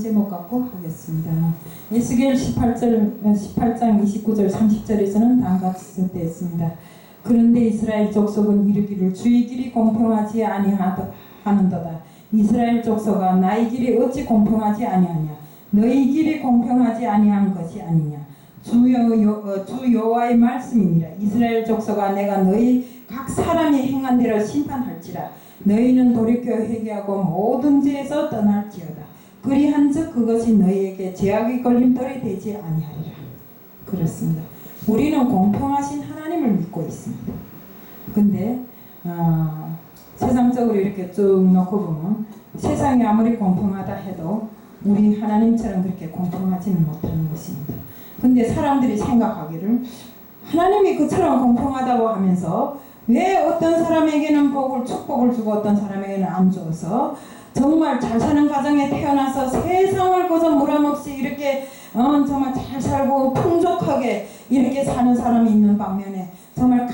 제목 갖고 하겠습니다. 에스겔 18장 29절 30절에서는 다음과 같이 쓰였습니다. 그런데 이스라엘 족속은 이르기를 주의 길이 공평하지 아니하는도다. 이스라엘 족속아 나의 길이 어찌 공평하지 아니하냐. 너희 길이 공평하지 아니한 것이 아니냐. 주 여호와의 말씀이니라. 이스라엘 족속아 내가 너희 각 사람이 행한 대로 심판할지라. 너희는 돌이켜 회개하고 모든 죄에서 떠날지어다. 그리한즉 그것이 너희에게 죄악의 걸림돌이 되지 아니하리라. 그렇습니다. 우리는 공평하신 하나님을 믿고 있습니다. 근데 세상적으로 이렇게 쭉 놓고 보면 세상이 아무리 공평하다 해도 우리 하나님처럼 그렇게 공평하지는 못하는 것입니다. 근데 사람들이 생각하기를 하나님이 그처럼 공평하다고 하면서 왜 어떤 사람에게는 축복을 주고 어떤 사람에게는 안 줘서 정말 잘 사는 가정에 태어나서 세상을 거저 무람없이 이렇게 정말 잘 살고 풍족하게 이렇게 사는 사람이 있는 반면에 정말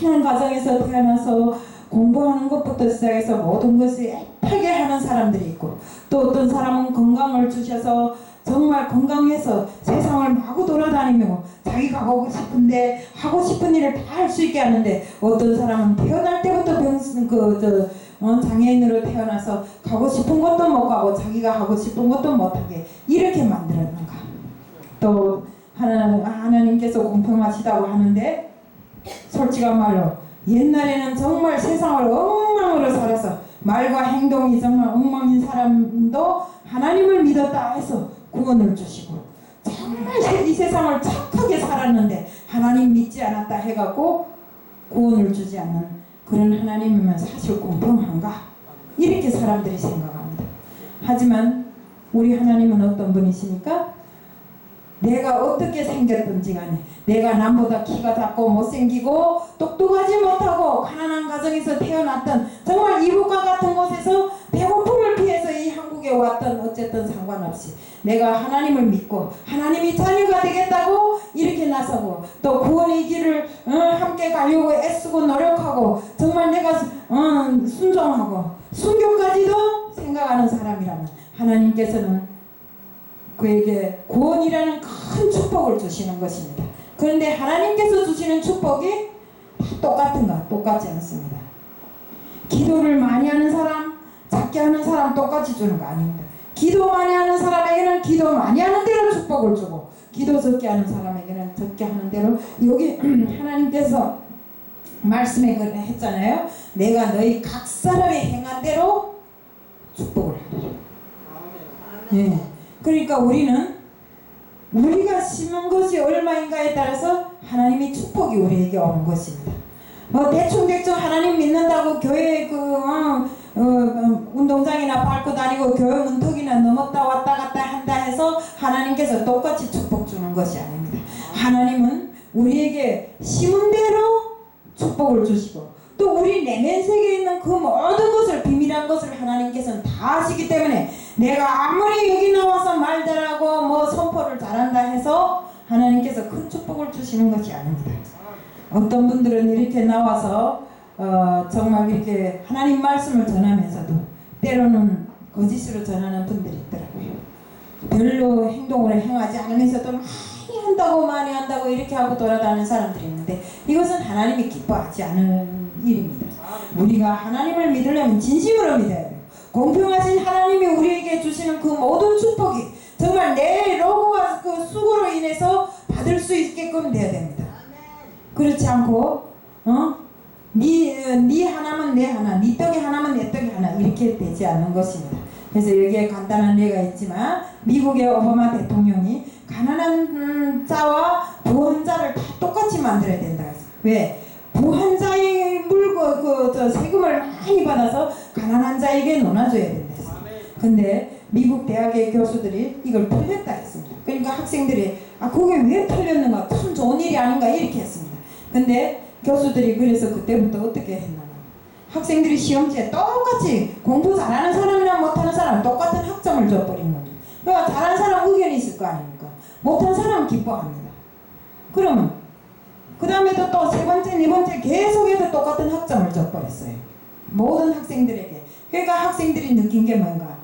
가난한 가정에서 태어나서 공부하는 것부터 시작해서 모든 것을 애타게 하는 사람들이 있고 또 어떤 사람은 건강을 주셔서 정말 건강해서 세상을 마구 돌아다니며 자기가 하고 싶은데 하고 싶은 일을 다 할 수 있게 하는데 어떤 사람은 태어날 때부터 장애인으로 태어나서 가고 싶은 것도 못 가고 자기가 하고 싶은 것도 못하게 이렇게 만들었는가. 또 하나님께서 공평하시다고 하는데 솔직한 말로 옛날에는 정말 세상을 엉망으로 살아서 말과 행동이 정말 엉망인 사람도 하나님을 믿었다 해서 구원을 주시고 정말 이 세상을 착하게 살았는데 하나님 믿지 않았다 해갖고 구원을 주지 않는 그런 하나님이면 사실 공평한가? 이렇게 사람들이 생각합니다. 하지만 우리 하나님은 어떤 분이십니까? 내가 어떻게 생겼든지 간에 내가 남보다 키가 작고 못생기고 똑똑하지 못하고 가난한 가정에서 태어났던 정말 이북과 같은 곳에서 배고픔을 피해서 이 한국에 왔던 어쨌든 상관없이 내가 하나님을 믿고 하나님이 자녀가 되겠다고 이렇게 나서고 또 구원의 길을 함께 가려고 애쓰고 노력하고 정말 내가 순종하고 순교까지도 생각하는 사람이라면 하나님께서는 그에게 구원이라는 큰 축복을 주시는 것입니다. 그런데 하나님께서 주시는 축복이 다 똑같은가? 똑같지 않습니다. 기도를 많이 하는 사람, 작게 하는 사람 똑같이 주는 거 아닙니다. 기도 많이 하는 사람에게는 기도 많이 하는 대로 축복을 주고 기도 적게 하는 사람에게는 적게 하는 대로 여기 하나님께서 말씀에 했잖아요. 내가 너희 각 사람이 행한 대로 축복을 하리라. 네. 그러니까 우리는 우리가 심은 것이 얼마인가에 따라서 하나님의 축복이 우리에게 오는 것입니다. 대충 하나님 믿는다고 교회 운동장이나 밟고 다니고 교회 문턱이나 넘었다 왔다 갔다 한다 해서 하나님께서 똑같이 축복 주는 것이 아닙니다. 하나님은 우리에게 심은 대로 축복을 주시고 또 우리 내면 세계에 있는 그 모든 것을 비밀한 것을 하나님께서는 다 아시기 때문에 내가 아무리 여기 나와서 말 잘하고 선포를 잘한다 해서 하나님께서 큰 축복을 주시는 것이 아닙니다. 어떤 분들은 이렇게 나와서 정말 이렇게 하나님 말씀을 전하면서도 때로는 거짓으로 전하는 분들이 있더라고요. 별로 행동을 행하지 않으면서도 많이 한다고 이렇게 하고 돌아다니는 사람들이 있는데 이것은 하나님이 기뻐하지 않은 일입니다. 우리가 하나님을 믿으려면 진심으로 믿어야 돼요. 공평하신 하나님이 우리에게 주시는 그 모든 축복이 정말 내 로고와 그 수고로 인해서 받을 수 있게끔 되어야 됩니다. 그렇지 않고 네 하나면 내 하나, 네 떡이 하나면 내 떡이 하나 이렇게 되지 않는 것입니다. 그래서 여기에 간단한 예가 있지만 미국의 오바마 대통령이 가난한 자와 부한 자를 다 똑같이 만들어야 된다 해서 왜? 부한 자의 세금을 많이 받아서 가난한 자에게 나눠줘야 된다 해서 근데 미국 대학의 교수들이 이걸 틀렸다 했습니다. 그러니까 학생들이 그게 왜 틀렸는가 참 좋은 일이 아닌가 이렇게 했습니다. 근데 교수들이 그래서 그때부터 어떻게 했나 학생들이 시험지에 똑같이 공부 잘하는 사람이랑 못하는 사람 똑같은 학점을 줘버린 겁니다. 그러니까 잘하는 사람 의견이 있을 거 아닙니까? 못하는 사람은 기뻐합니다. 그러면 그 다음에도 또 세 번째, 네 번째 계속해서 똑같은 학점을 줘버렸어요. 모든 학생들에게. 그러니까 학생들이 느낀 게 뭔가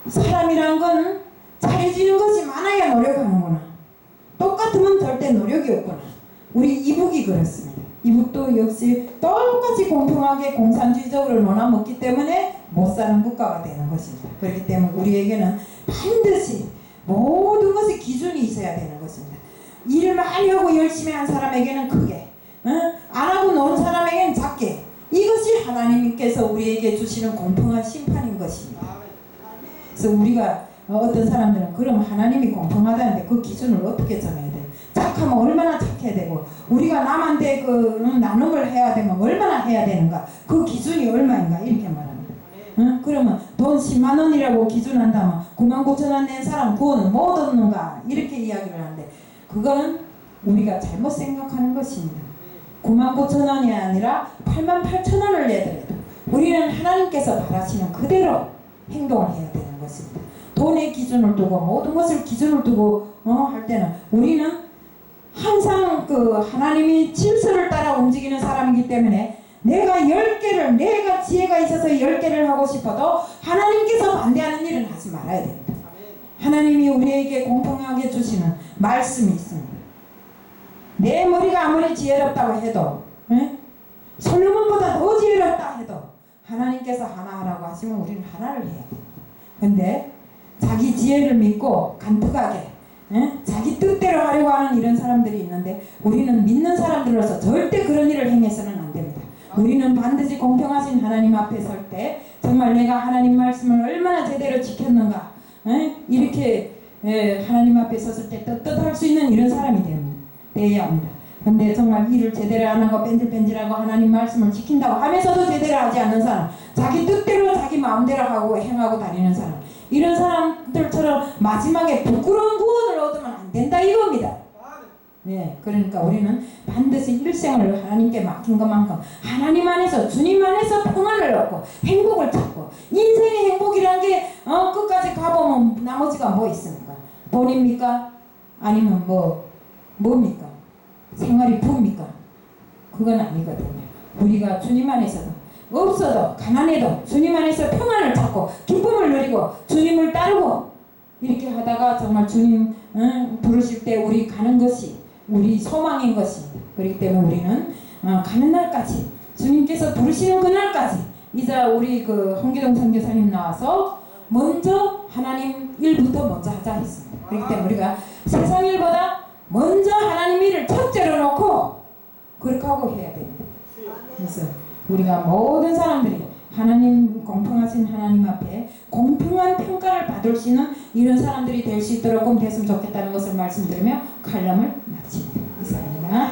사람이란 건 잘해지는 것이 많아야 노력하는구나. 똑같으면 절대 노력이 없구나. 우리 이북이 그렇습니다. 이북도 역시 똑같이 공평하게 공산주의적으로 논아먹기 때문에 못 사는 국가가 되는 것입니다. 그렇기 때문에 우리에게는 반드시 모든 것에 기준이 있어야 되는 것입니다. 일을 많이 하고 열심히 한 사람에게는 크게, 안 하고 노는 사람에게는 작게. 이것이 하나님께서 우리에게 주시는 공평한 심판인 것입니다. 그래서 우리가 어떤 사람들은 그럼 하나님이 공평하다는데 그 기준을 어떻게 정해야 돼요? 착하면 얼마나 착해야 되고 우리가 남한테 그 나눔을 해야 되면 얼마나 해야 되는가? 그 기준이 얼마인가? 이렇게 말합니다. 그러면 돈 10만 원이라고 기준한다면 9만 9천 원 낸 사람 구원은 못 얻는가? 이렇게 이야기를 하는데 그거는 우리가 잘못 생각하는 것입니다. 9만 9천 원이 아니라 8만 8천 원을 내더라도 우리는 하나님께서 바라시는 그대로 행동을 해야 되는 것입니다. 돈의 기준을 두고 모든 것을 기준을 두고 할 때는 우리는 항상 그 하나님이 질서를 따라 움직이는 사람이기 때문에 내가 10개를 내가 지혜가 있어서 10개를 하고 싶어도 하나님께서 반대하는 일은 하지 말아야 됩니다. 하나님이 우리에게 공평하게 주시는 말씀이 있습니다. 내 머리가 아무리 지혜롭다고 해도 솔로몬보다 더 지혜롭다 해도 하나님께서 하나 하라고 하시면 우리는 하나를 해야 됩니다. 근데 자기 지혜를 믿고 간특하게 자기 뜻대로 하려고 하는 이런 사람들이 있는데 우리는 믿는 사람들로서 절대 그런 일을 행해서는 안 됩니다. 우리는 반드시 공평하신 하나님 앞에 설 때 정말 내가 하나님 말씀을 얼마나 제대로 지켰는가 이렇게 하나님 앞에 섰을 때 떳떳할 수 있는 이런 사람이 되어야 합니다. 근데 정말 일을 제대로 안 하고 뺀질뺀질하고 하나님 말씀을 지킨다고 하면서도 제대로 하지 않는 사람, 자기 뜻대로 자기 마음대로 하고 행하고 다니는 사람, 이런 사람들처럼 마지막에 부끄러운 구원을 얻으면 안 된다 이겁니다. 네, 그러니까 우리는 반드시 일생을 하나님께 맡긴 것만큼 하나님 안에서 주님 안에서 평안을 얻고 행복을 찾고 인생의 행복이란 게 끝까지 가보면 나머지가 뭐 있습니까? 돈입니까? 아니면 뭡니까? 생활이 부입니까? 그건 아니거든요. 우리가 주님 안에서도 없어도 가난해도 주님 안에서 평안을 찾고 기쁨을 누리고 주님을 따르고 이렇게 하다가 정말 주님 부르실 때 우리 가는 것이 우리 소망인 것입니다. 그렇기 때문에 우리는 가는 날까지 주님께서 부르시는 그날까지 이제 우리 그 홍기동 선교사님 나와서 먼저 하나님 일부터 먼저 하자 했습니다. 그렇기 때문에 우리가 세상 일보다 먼저 하나님 일을 첫째로 놓고 그렇게 하고 해야 됩니다. 그래서 우리가 모든 사람들이 하나님 공평하신 하나님 앞에 공평한 평가를 받을 수 있는 이런 사람들이 될 수 있도록 됐으면 좋겠다는 것을 말씀드리며 칼럼을 마칩니다. 이상입니다.